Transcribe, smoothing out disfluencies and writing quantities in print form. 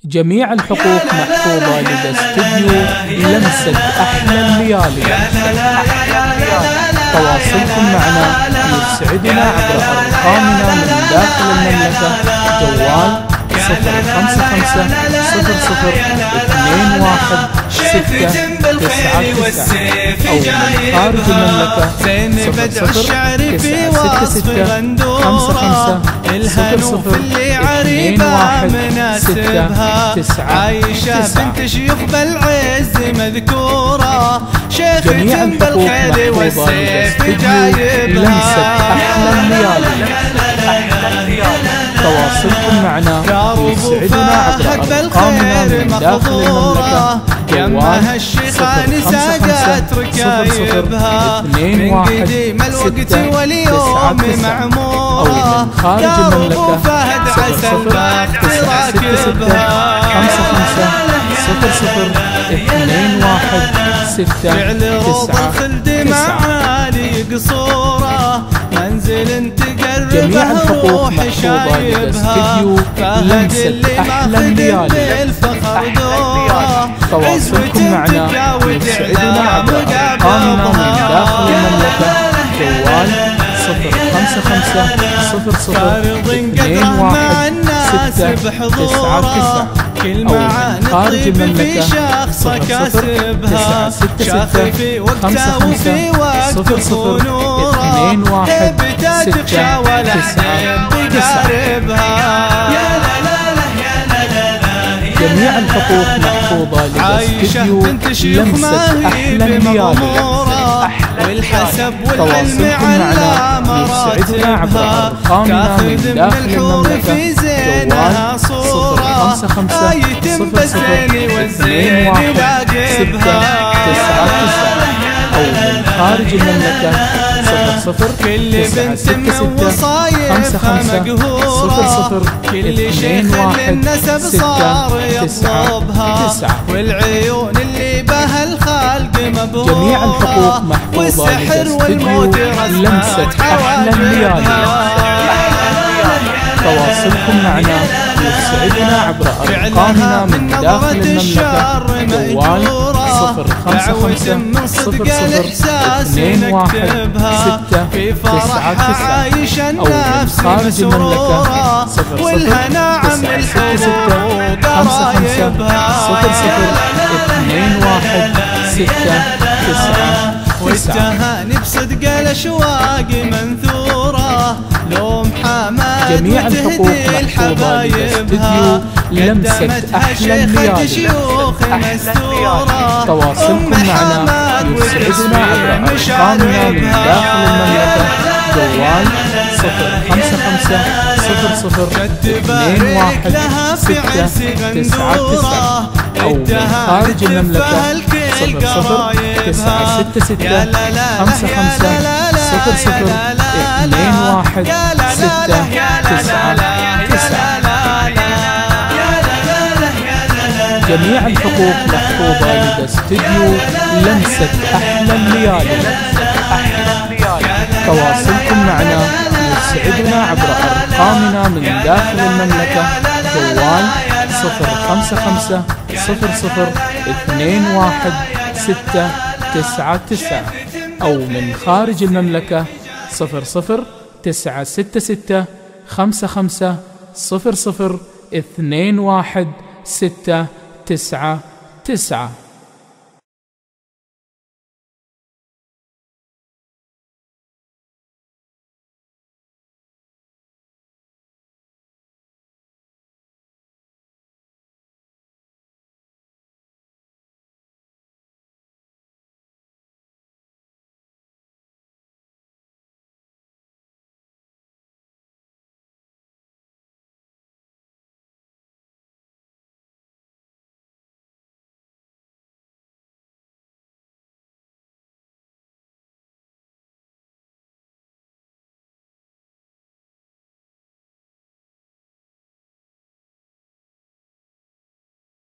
جميع الحقوق محفوظة لدى استوديو لمسة أحلى الليالي. تواصلكم معنا يسعدنا عبر أرقامنا من داخل المملكة: جوال 055 00 21 699 أو من خارج المملكة 00 عايشة بنت شيوخ بالعز مذكورة، شيخ بالخيل والسيف جايبها. لمسة أحلى الليالي. تواصلكم معنا يسعدنا عبر أرقامنا من داخل المملكة: جوال 055 ركايبها من قديم الوقت واليوم معمورة، أو من خارج المملكة 00 فعل روض الخلد معالي قصورة، منزل تقرب جميع الحقوق محفوظة لدى استوديو لمسة أحلى الليالي. تواصلكم معنا يسعدنا عبر أرقامنا من داخل المملكة: جوال 055 00 21 699 كل معاني الطيب في شخصك اسبها، شاف في وقته وفي وقت ونوره، هبته تخشى ولا حب يقاربها. جميع الحقوق محفوظة لدى استوديو لمسة أحلى الليالي. والحسب والعلم على يسعدنا عبر أرقامنا من داخل المملكة: جوال 055 00 21 699 أو من خارج المملكة 00 كل بنت وصايفها مقهورة، كل شيخ للنسب صار يطلبها، والعيون اللي بها الخلق مبهورة. جميع الحقوق محفوظة لدى استوديو لمسة أحلى الليالي. تواصلكم معنا يسعدنا عبر أرقامنا من داخل المملكة: جوال 055 00 21 699 أو من خارج المملكة 00 966 55 00 21 699. والتهاني بصدق الأشواق منثورة، لوم حماد جميع الحقوق محفوظة لدى استوديو لمسة أحلى الليالي. تواصلكم معنا يسعدنا عبر أرقامنا من داخل المملكة: جوال 055 00 21 699 أو من خارج المملكة 00 966 55 00 21 699. جميع الحقوق محفوظة لدى استوديو لمسة أحلى الليالي. تواصلكم معنا يسعدنا عبر أرقامنا من داخل المملكة: جوال 055 00 21 699 أو من خارج المملكة 00 966 55 00 21 699.